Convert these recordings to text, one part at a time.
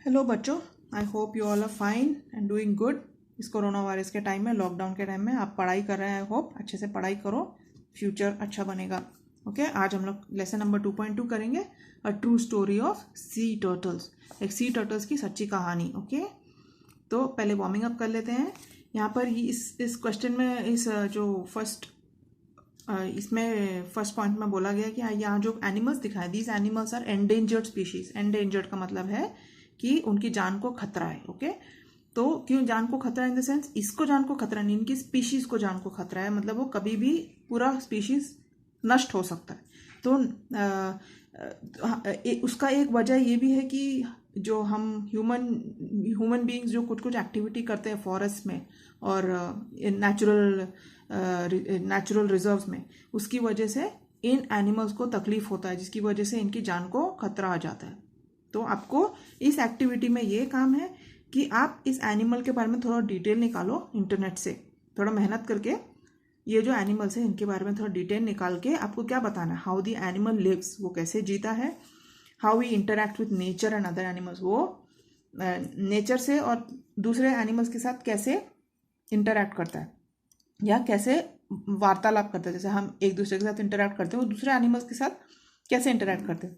Hello बच्चों, I hope you all are fine and doing good. इस corona virus के time में, lockdown के टाइम में आप पढ़ाई कर रहे हैं। आई होप अच्छे से पढ़ाई करो, फ्यूचर अच्छा बनेगा। ओके आज हम लोग लेसन नंबर 2.2 करेंगे, अ true story of sea turtles. एक सी टर्टल्स की सच्ची कहानी। ओके तो पहले वार्मिंग अप कर लेते हैं। यहाँ पर इस क्वेश्चन में इसमें फर्स्ट पॉइंट में बोला गया कि यहाँ जो एनिमल्स दिखाए, these animals are endangered species. Endangered का मतलब है कि उनकी जान को खतरा है। ओके तो क्यों जान को खतरा, इन द सेंस इसको जान को खतरा नहीं, इनकी स्पीशीज को जान को खतरा है। मतलब वो कभी भी पूरा स्पीशीज नष्ट हो सकता है। तो उसका एक वजह ये भी है कि जो हम ह्यूमन बीइंग्स जो कुछ कुछ एक्टिविटी करते हैं फॉरेस्ट में और नेचुरल रिजर्व्स में, उसकी वजह से इन एनिमल्स को तकलीफ होता है, जिसकी वजह से इनकी जान को खतरा आ जाता है। तो आपको इस एक्टिविटी में ये काम है कि आप इस एनिमल के बारे में थोड़ा डिटेल निकालो इंटरनेट से, थोड़ा मेहनत करके ये जो एनिमल्स हैं इनके बारे में थोड़ा डिटेल निकाल के आपको क्या बताना है, हाउ द एनिमल लिव्स, वो कैसे जीता है, how he interact with nature and other animals, वो नेचर से और दूसरे एनिमल्स के साथ कैसे इंटरैक्ट करता है या कैसे वार्तालाप करता है। जैसे हम एक दूसरे के साथ इंटरैक्ट करते हैं, वो दूसरे एनिमल्स के साथ कैसे इंटरैक्ट करते हैं।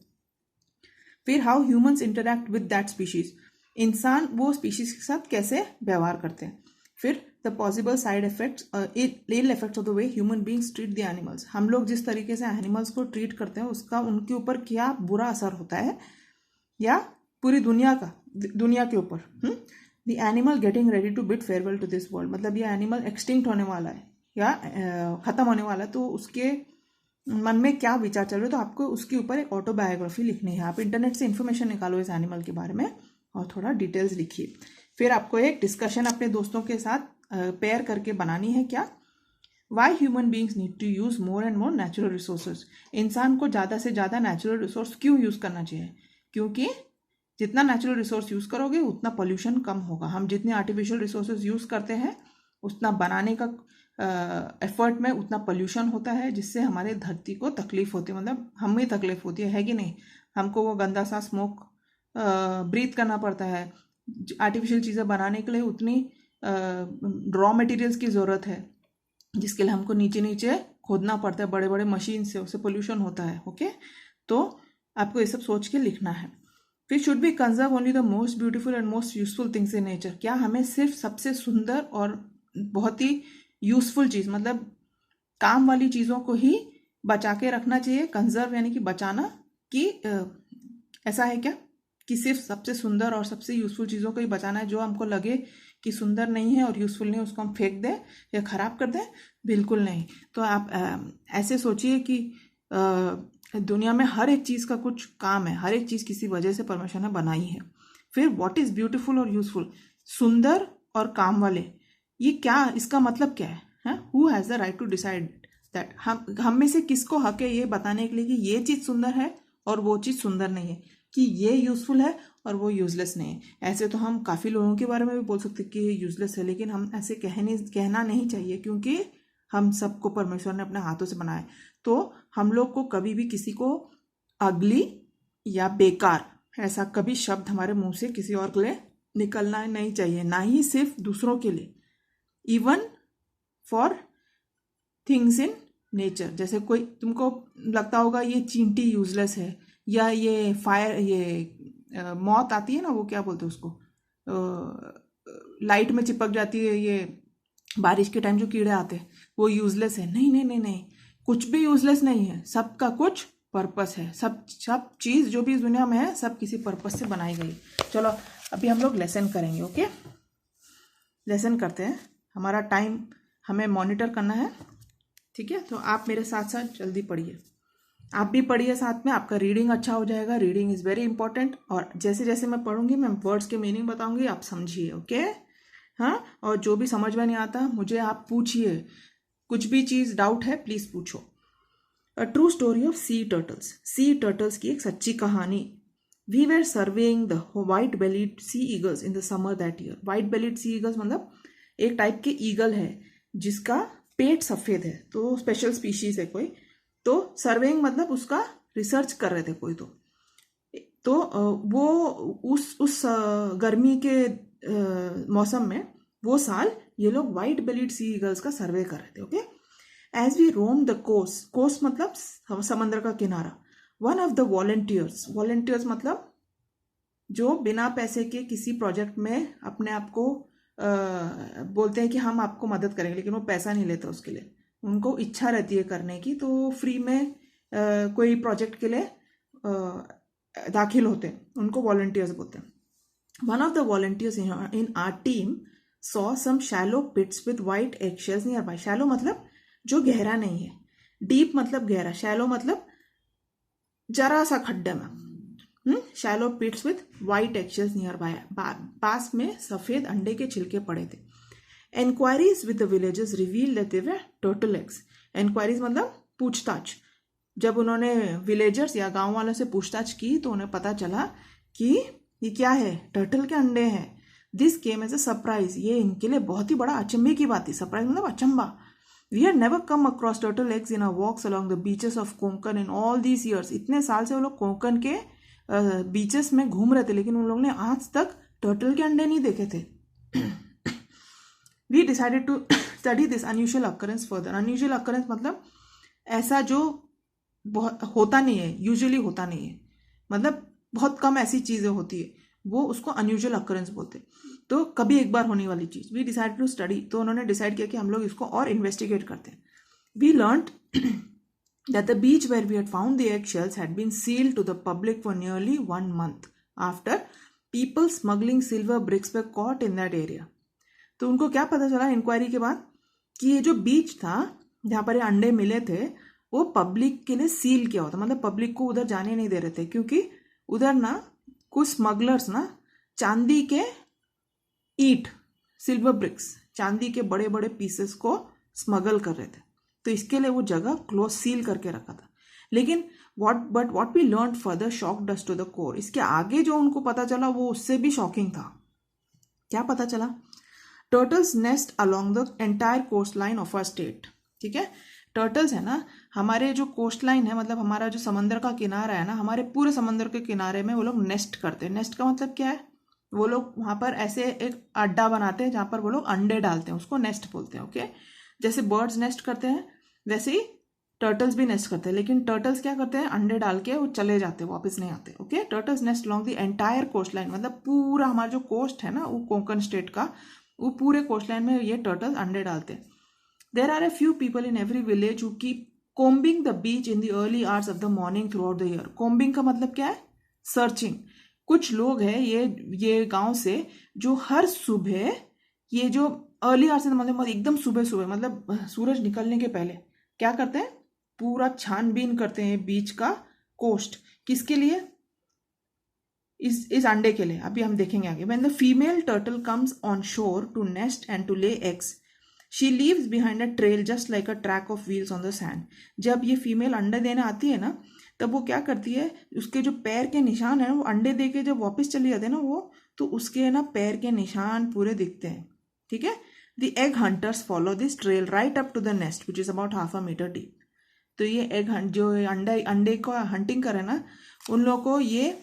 फिर how humans interact with that species, इंसान वो स्पीशीज के साथ कैसे व्यवहार करते हैं। फिर the possible side effects, ill effects of the way human beings treat the animals, हम लोग जिस तरीके से एनिमल्स को ट्रीट करते हैं उसका उनके ऊपर क्या बुरा असर होता है या पूरी दुनिया के ऊपर। The animal getting ready to bid farewell to this world, मतलब ये एनिमल एक्सटिंक्ट होने वाला है या खत्म होने वाला है, तो उसके मन में क्या विचार चल रहे, तो आपको उसके ऊपर एक ऑटोबायोग्राफी लिखनी है। आप इंटरनेट से इन्फॉर्मेशन निकालो इस एनिमल के बारे में और थोड़ा डिटेल्स लिखिए। फिर आपको एक डिस्कशन अपने दोस्तों के साथ पेयर करके बनानी है। क्या, why human beings need to use more and more natural resources, इंसान को ज़्यादा से ज़्यादा नेचुरल रिसोर्स क्यों यूज़ करना चाहिए, क्योंकि जितना नेचुरल रिसोर्स यूज़ करोगे उतना पोल्यूशन कम होगा। हम जितने आर्टिफिशियल रिसोर्सेज यूज़ करते हैं उतना बनाने का एफर्ट में उतना पोल्यूशन होता है, जिससे हमारे धरती को तकलीफ होती है, मतलब हमें तकलीफ होती है कि नहीं। हमको वो गंदा सा स्मोक ब्रीथ करना पड़ता है। आर्टिफिशियल चीज़ें बनाने के लिए उतनी रॉ मटेरियल्स की ज़रूरत है, जिसके लिए हमको नीचे नीचे खोदना पड़ता है बड़े बड़े मशीन से, उससे पोल्यूशन होता है। ओके तो आपको ये सब सोच के लिखना है। फिर should be conserve only the most beautiful and most useful things in nature, क्या हमें सिर्फ सबसे सुंदर और बहुत ही यूजफुल चीज़, मतलब काम वाली चीज़ों को ही बचा के रखना चाहिए। कंजर्व यानी कि बचाना, कि ऐसा है क्या कि सिर्फ सबसे सुंदर और सबसे यूजफुल चीज़ों को ही बचाना है, जो हमको लगे कि सुंदर नहीं है और यूजफुल नहीं है उसको हम फेंक दें या ख़राब कर दें, बिल्कुल नहीं। तो आप ऐसे सोचिए कि दुनिया में हर एक चीज़ का कुछ काम है, हर एक चीज़ किसी वजह से परमेश्वर ने बनाई है। फिर व्हाट इज़ ब्यूटीफुल और यूजफुल, सुंदर और काम वाले, ये क्या, इसका मतलब क्या है। Who has the right to decide that, हम में से किसको हक है ये बताने के लिए कि ये चीज़ सुंदर है और वो चीज़ सुंदर नहीं है, कि ये यूजफुल है और वो यूजलेस नहीं है। ऐसे तो हम काफ़ी लोगों के बारे में भी बोल सकते हैं कि ये यूजलेस है, लेकिन हम ऐसे कहना नहीं चाहिए, क्योंकि हम सबको परमेश्वर ने अपने हाथों से बनाया। तो हम लोग को कभी भी किसी को अगली या बेकार ऐसा कभी शब्द हमारे मुंह से किसी और के लिए निकलना नहीं चाहिए, ना ही सिर्फ दूसरों के लिए, even for things in nature. जैसे कोई तुमको लगता होगा ये चींटी यूजलेस है, या ये फायर, ये मौत आती है ना, वो क्या बोलते हैं उसको, लाइट में चिपक जाती है, ये बारिश के टाइम जो कीड़े आते हैं वो यूजलेस है। नहीं नहीं नहीं नहीं, कुछ भी यूजलेस नहीं है, सबका कुछ पर्पस है। सब चीज़ जो भी इस दुनिया में है सब किसी पर्पस से बनाई गई। चलो अभी हम लोग लेसन करेंगे। ओके लेसन करते हैं, हमारा टाइम हमें मॉनिटर करना है, ठीक है। तो आप मेरे साथ साथ जल्दी पढ़िए, आप भी पढ़िए साथ में, आपका रीडिंग अच्छा हो जाएगा। रीडिंग इज़ वेरी इंपॉर्टेंट, और जैसे जैसे मैं पढ़ूंगी मैं वर्ड्स के मीनिंग बताऊंगी, आप समझिए। ओके हाँ, और जो भी समझ में नहीं आता मुझे आप पूछिए, कुछ भी चीज़ डाउट है प्लीज़ पूछो। A true story of sea turtles, sea turtles की एक सच्ची कहानी। We were surveying the white bellied sea eagles in the summer that year. White bellied sea eagles मतलब एक टाइप के ईगल है जिसका पेट सफ़ेद है, तो स्पेशल स्पीशीज है कोई। तो सर्वेइंग मतलब उसका रिसर्च कर रहे थे कोई। तो तो वो उस गर्मी के मौसम में वो साल ये लोग व्हाइट बेलीड सी ईगल्स का सर्वे कर रहे थे. Okay, as we roam the coast, coast मतलब समंदर का किनारा, one of the volunteers, volunteers मतलब जो बिना पैसे के किसी प्रोजेक्ट में अपने आप को बोलते हैं कि हम आपको मदद करेंगे, लेकिन वो पैसा नहीं लेते उसके लिए, उनको इच्छा रहती है करने की, तो फ्री में कोई प्रोजेक्ट के लिए दाखिल होते हैं, उनको वॉलंटियर्स बोलते हैं. One of the volunteers in our team saw some shallow pits with white eggshells nearby. Shallow मतलब जो गहरा नहीं है, डीप मतलब गहरा, शैलो मतलब जरा सा खड्डे में. Shallow pits with white eggshells nearby, पास में सफेद अंडे के छिलके पड़े थे. Enquiries with the villagers revealed that they were turtle eggs. Enquiries मतलब पूछताछ. जब उन्होंने विलेजर्स या गांव वालों से पूछताछ की तो उन्हें पता चला कि ये क्या है, टर्टल के अंडे हैं. This came as a surprise. ये इनके लिए बहुत ही बड़ा अचंभे की बात थी. सरप्राइज मतलब अचंबा. We had never come across turtle eggs in our walks along the beaches of Konkan in all these years. इतने साल से वो लोग कोंकण के बीचेस में घूम रहे थे, लेकिन उन लोगों ने आज तक टर्टल के अंडे नहीं देखे थे. We decided to study this unusual occurrence further. Unusual occurrence मतलब ऐसा जो बहुत होता नहीं है, यूजुअली होता नहीं है, मतलब बहुत कम ऐसी चीज़ें होती है, वो उसको अनयूजुअल occurrence बोलते हैं. तो कभी एक बार होने वाली चीज़. We decided to study. तो उन्होंने डिसाइड किया कि हम लोग इसको और इन्वेस्टिगेट करते हैं. We learned that the beach where we had found the eggshells had been sealed to the public for nearly 1 month after people smuggling silver bricks were caught in that area. तो उनको क्या पता चला inquiry के बाद कि ये जो बीच था जहाँ पर ये अंडे मिले थे वो पब्लिक के लिए सील किया होता, मतलब पब्लिक को उधर जाने नहीं दे रहे थे, क्योंकि उधर ना कुछ स्मगलर्स ना चांदी के ईट, सिल्वर ब्रिक्स, चांदी के बड़े बड़े पीसेस को स्मगल कर रहे थे. तो इसके लिए वो जगह क्लोज सील करके रखा था. लेकिन what we learn further shocked us to the core. इसके आगे जो उनको पता चला वो उससे भी शॉकिंग था. क्या पता चला? Turtles nest along the entire coastline of our state. ठीक है, टर्टल्स है ना, हमारे जो कोस्ट लाइन है, मतलब हमारा जो समंदर का किनारा है ना, हमारे पूरे समंदर के किनारे में वो लोग नेस्ट करते हैं. नेस्ट का मतलब क्या है? वो लोग वहाँ पर ऐसे एक अड्डा बनाते हैं जहाँ पर वो लोग अंडे डालते हैं, उसको नेस्ट बोलते हैं. ओके, जैसे बर्ड्स नेस्ट करते हैं वैसे ही टर्टल्स भी नेस्ट करते हैं. लेकिन टर्टल्स क्या करते हैं? अंडे डाल के वो चले जाते हैं, वापस नहीं आते. Okay, turtles nest along the entire coastline, मतलब पूरा हमारा जो कोस्ट है ना, वो कोंकण स्टेट का, वो पूरे कोस्ट लाइन में ये टर्टल्स अंडे डालते हैं. There are a few people in every village who keep combing the beach in the early hours of the morning throughout the year. Combing का मतलब क्या है? सर्चिंग. कुछ लोग हैं ये गांव से जो हर सुबह, ये जो अर्ली आवर्स मतलब एकदम सुबह सुबह, मतलब सूरज निकलने के पहले क्या करते हैं? पूरा छानबीन करते हैं बीच का कोस्ट. किसके लिए? इस अंडे के लिए. अभी हम देखेंगे आगे. When the female turtle comes on shore to nest and to lay eggs, she leaves behind a trail just like a track of wheels on the sand. जब ये फीमेल अंडे देने आती है ना, तब वो क्या करती है? उसके जो पैर के निशान है ना, वो अंडे दे के जब वापस चली जाते हैं ना वो, तो उसके ना पैर के निशान पूरे दिखते हैं. ठीक है. The egg hunters follow this trail right up to the nest, which is about half a meter deep. तो ये एग जो अंडे को हंटिंग करे ना, उन लोगों को ये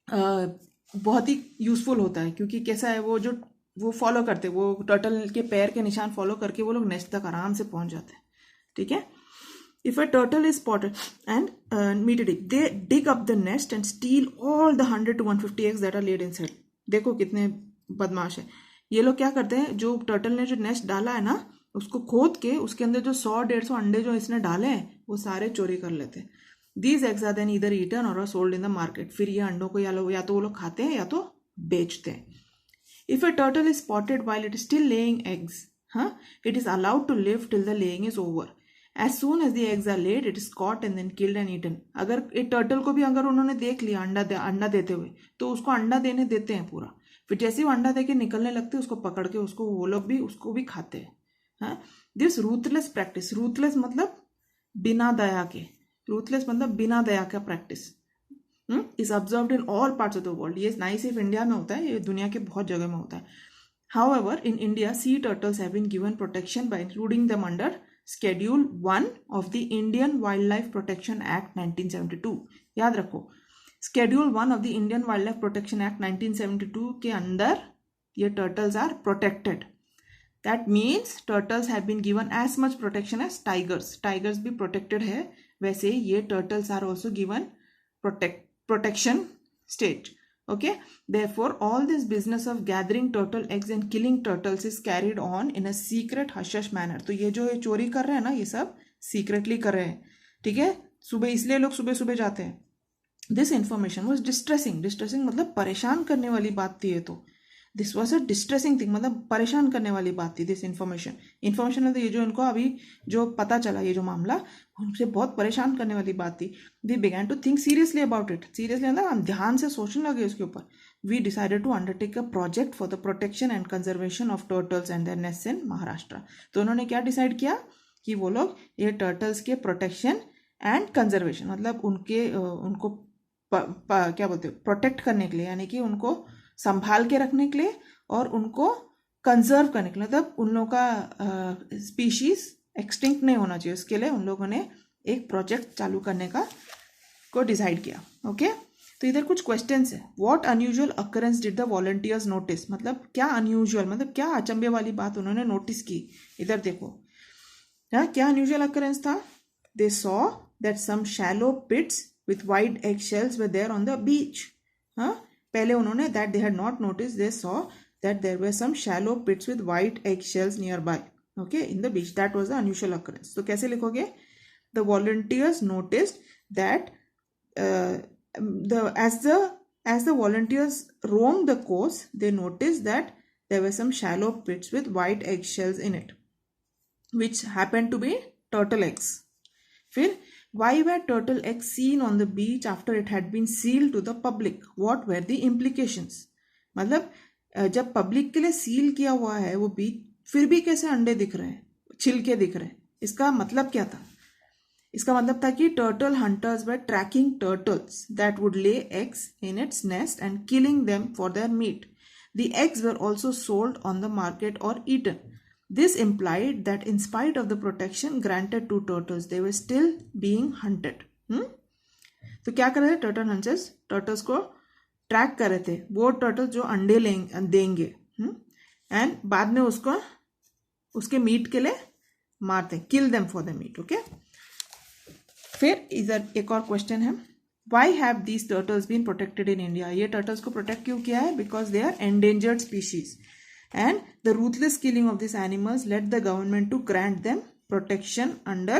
बहुत ही यूजफुल होता है, क्योंकि कैसा है, वो फॉलो करते, वो टर्टल के पैर के निशान फॉलो करके वो लोग नेस्ट तक आराम से पहुंच जाते हैं. ठीक है. If a turtle is spotted and mated it, they dig up the nest and steal all the 100 to 150 eggs that are laid inside. देखो कितने बदमाश है ये लोग. क्या करते हैं? जो टर्टल ने जो नेस्ट डाला है ना, उसको खोद के उसके अंदर जो 100-150 अंडे जो इसने डाले हैं वो सारे चोरी कर लेते हैं. These eggs are then either eaten or are sold in the market. फिर ये अंडों को या तो वो लोग खाते हैं या तो बेचते हैं. If a turtle is spotted while it is still laying eggs, it is allowed to live till the laying is over. As soon as the eggs are laid, it is caught and then killed and eaten. अगर एक turtle को भी अगर उन्होंने देख लिया अंडा देते हुए, तो उसको अंडा देने देते हैं पूरा. फिर जैसे वो अंडा देके निकलने लगते हैं, उसको पकड़ के वो लोग भी उसको भी खाते हैं. This ruthless practice. रूथलेस मतलब बिना दया के. रूथलेस मतलब बिना दया का practice is observed in all parts of the world. ये नहीं सिर्फ इंडिया में होता है, ये दुनिया के बहुत जगह में होता है. However in India sea turtles have been given protection by including them under Schedule 1 of the Indian Wildlife Protection Act 1972. याद रखो, Schedule 1 of the Indian Wildlife Protection Act 1972 के अंदर ये turtles are protected. That means turtles have been given as much protection as tigers. Tigers भी protected है, वैसे ये turtles are also given protection stage. Okay, therefore all this business of gathering turtle eggs and killing turtles is carried on in a secret hush hush manner. तो ये जो ये चोरी कर रहे हैं ना, ये सब secretly कर रहे हैं, ठीक है. सुबह इसलिए लोग सुबह सुबह जाते हैं. This information was distressing. Distressing मतलब परेशान करने वाली बात थी ये तो. This was a distressing thing, मतलब परेशान करने वाली बात थी. दिस इन्फॉर्मेशन है तो ये जो इनको अभी जो पता चला, ये जो मामला उनसे बहुत परेशान करने वाली बात थी. We began to think seriously about it. Seriously मतलब हम ध्यान से सोचने लगे उसके ऊपर. We decided to undertake a project for the protection and conservation of turtles and their nests in Maharashtra. तो उन्होंने क्या डिसाइड किया कि वो लोग ये टर्टल्स के प्रोटेक्शन एंड कंजर्वेशन, मतलब उनको क्या बोलते हैं, प्रोटेक्ट करने के लिए, यानी कि उनको संभाल के रखने के लिए और उनको कंजर्व करने के लिए, मतलब उन लोगों का स्पीशीज एक्सटिंक्ट नहीं होना चाहिए, उसके लिए उन लोगों ने एक प्रोजेक्ट चालू करने को डिसाइड किया. ओके, तो इधर कुछ क्वेश्चंस है. What unusual occurrence did the volunteers notice, मतलब क्या अनयूजुअल, मतलब क्या अचंभे वाली बात उन्होंने नोटिस की. इधर देखो क्या अनयूजुअल अकरेंस था. They saw that some shallow pits with white egg shells were there on the beach. पहले उन्होंने that they had not notice, they saw that there were some shallow pits with white egg shells nearby, okay, in the beach. That was the unusual occurrence. तो कैसे लिखोगे. The volunteers noticed that as the volunteers roamed the coast, they noticed that there were some shallow pits with white eggshells in it, which happened to be turtle eggs. फिर why were turtle eggs seen on the beach after it had been sealed to the public? What were the implications? मतलब जब public के लिए seal किया हुआ है वो बीच, फिर भी कैसे अंडे दिख रहे हैं, छिलके दिख रहे हैं. इसका मतलब क्या था. इसका मतलब था कि turtle hunters were tracking turtles that would lay eggs in its nest and killing them for their meat. The eggs were also sold on the market और eaten. This implied that in spite of the protection granted to turtles, they were still being hunted. तो क्या कर रहे थे turtle hunters, turtles को track कर रहे थे, वो टर्टल जो अंडे देंगे एंड बाद में उसको उसके मीट के लिए मारते हैं, kill them for the meat. Okay, फिर इधर एक और क्वेश्चन है. Why have these turtles been protected in India? ये टर्टल्स को प्रोटेक्ट क्यों किया है. Because they are endangered species. And the ruthless killing of these animals led the government to grant them protection under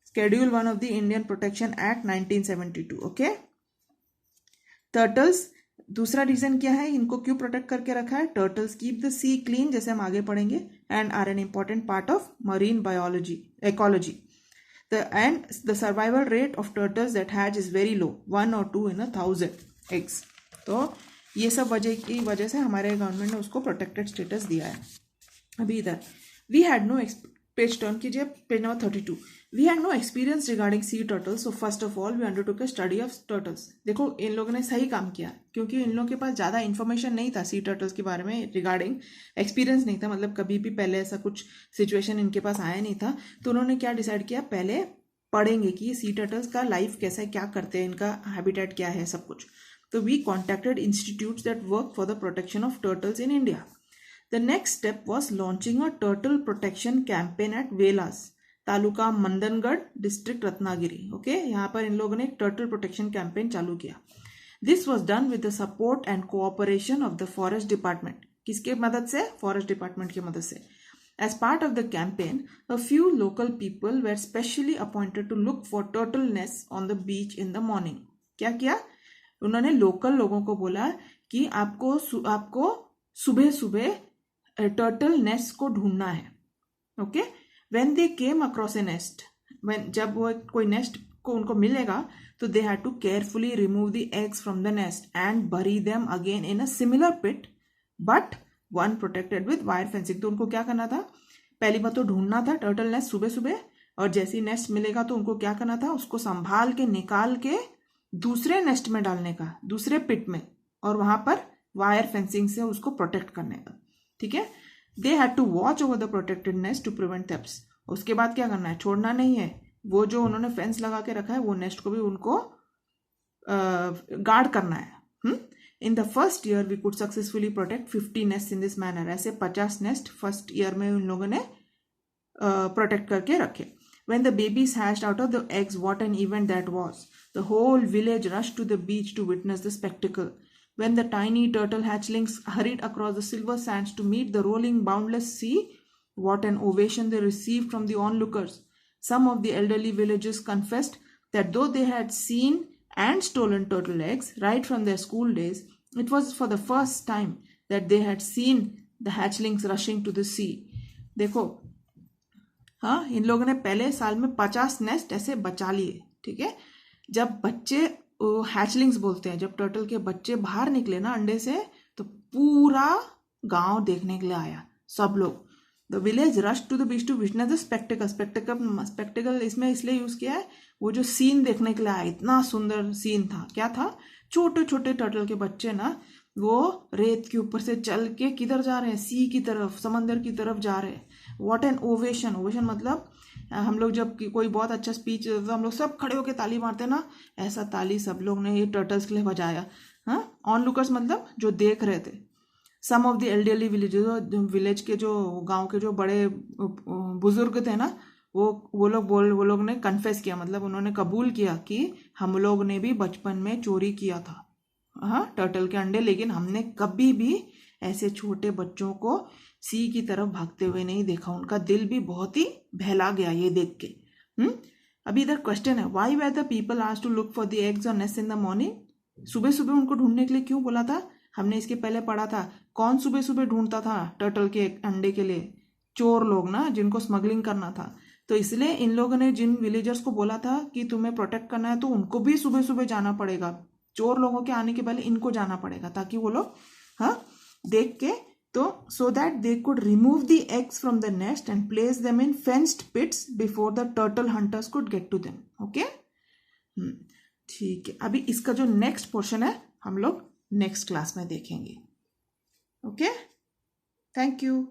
Schedule 1 of the Indian Protection Act 1972. Okay? Turtles, दूसरा reason क्या है, इनको क्यों protect करके रखा है. Turtles keep the sea clean, जैसे हम आगे पढ़ेंगे, and are an important part of marine ecology. And the survival rate of turtles that hatch is very low, 1 or 2 in 1,000 eggs. तो ये सब वजह से हमारे गवर्नमेंट ने उसको प्रोटेक्टेड स्टेटस दिया है. अभी इधर we had no page turn कीजिए, page number 32. We had no experience regarding sea turtles, so first of all we undertook a study of turtles. देखो इन लोगों ने सही काम किया क्योंकि इन लोगों के पास ज़्यादा इन्फॉर्मेशन नहीं था सी टर्टल्स के बारे में, रिगार्डिंग एक्सपीरियंस नहीं था, मतलब कभी भी पहले ऐसा कुछ सिचुएशन इनके पास आया नहीं था. तो उन्होंने क्या डिसाइड किया, पहले पढ़ेंगे कि सी टर्टल्स का लाइफ कैसा है, क्या करते हैं, इनका हैबिटेट क्या है, सब कुछ. So we contacted institutes that work for the protection of turtles in India. The next step was launching a turtle protection campaign at Velas, taluka Mandangad, district Ratnagiri. Okay, यहाँ पर इन लोगों ने एक टर्टल प्रोटेक्शन कैंपेन चालू किया. This was done with the support and cooperation of the forest department. किसके मदद से, फॉरेस्ट डिपार्टमेंट की मदद से. As part of the campaign, a few local people were specially appointed to look for turtle nests on the beach in the morning. क्या किया उन्होंने, local लोगों को बोला कि आपको सुबह सुबह टर्टल नेस्ट को ढूंढना है. Okay, when they came across a nest, जब वो कोई नेस्ट को उनको मिलेगा तो they had to carefully remove the eggs from the nest and bury them again in a similar pit but one protected with wire fencing. तो उनको क्या करना था, पहली बात तो ढूंढना था टर्टल नेस्ट सुबह सुबह, और जैसे ही नेस्ट मिलेगा तो उनको क्या करना था, उसको संभाल के निकाल के दूसरे नेस्ट में डालने का, दूसरे पिट में, और वहां पर वायर फेंसिंग से उसको प्रोटेक्ट करने का. ठीक है, they had to watch over the protected nest to prevent thefts. उसके बाद क्या करना है, छोड़ना नहीं है, वो जो उन्होंने फेंस लगा के रखा है वो नेस्ट को भी उनको गार्ड करना है। In the first year we could successfully protect 50 nest in this manner. ऐसे 50 नेस्ट फर्स्ट ईयर में उन लोगों ने प्रोटेक्ट करके रखे। When the babies hatched out of the eggs, what an event that was. The whole village rushed to the beach to witness the spectacle. When the tiny turtle hatchlings hurried across the silver sands to meet the rolling, boundless sea, what an ovation they received from the onlookers. Some of the elderly villagers confessed that though they had seen and stolen turtle eggs right from their school days, it was for the first time that they had seen the hatchlings rushing to the sea. देखो, हाँ, इन लोगों ने पहले साल में 50 nest ऐसे बचा लिए। ठीक है, जब बच्चे हैचलिंग्स बोलते हैं, जब टर्टल के बच्चे बाहर निकले ना अंडे से, तो पूरा गांव देखने के लिए आया, सब लोग। The village rush to the beach to witness the spectacle. Spectacle इसमें इसलिए यूज किया है, वो जो सीन देखने के लिए आया, इतना सुंदर सीन था। क्या था? छोटे छोटे टर्टल के बच्चे ना, वो रेत के ऊपर से चल के किधर जा रहे हैं? सी की तरफ, समंदर की तरफ जा रहे हैं। What an ovation. ओवेशन मतलब हम लोग जब कोई बहुत अच्छा स्पीच तो हम लोग सब खड़े होकर ताली मारते हैं ना, ऐसा ताली सब लोग ने ये टर्टल्स के लिए बजाया। हाँ, ऑन लुकर्स मतलब जो देख रहे थे। सम ऑफ द एल्डरली विलेज के जो गांव के जो बड़े बुजुर्ग थे ना, वो लोग ने कन्फेस किया, मतलब उन्होंने कबूल किया कि हम लोग ने भी बचपन में चोरी किया था, हाँ, टर्टल के अंडे, लेकिन हमने कभी भी ऐसे छोटे बच्चों को सी की तरफ भागते हुए नहीं देखा। उनका दिल भी बहुत ही बहला गया ये देख के। अभी इधर क्वेश्चन है, why were the people asked to look for the eggs और नेस्ट इन द मॉर्निंग। सुबह सुबह उनको ढूंढने के लिए क्यों बोला था? हमने इसके पहले पढ़ा था, कौन सुबह सुबह ढूंढता था टर्टल के अंडे के लिए? चोर लोग ना, जिनको स्मगलिंग करना था। तो इसलिए इन लोगों ने जिन विलेजर्स को बोला था कि तुम्हें प्रोटेक्ट करना है, तो उनको भी सुबह सुबह जाना पड़ेगा। चोर लोगों के आने के पहले इनको जाना पड़ेगा, ताकि वो लोग हाँ देख के, तो so that they could remove the eggs from the nest and place them in fenced pits before the turtle hunters could get to them. Okay? ठीक है, अभी इसका जो नेक्स्ट पोर्शन है हम लोग नेक्स्ट क्लास में देखेंगे। Okay, thank you.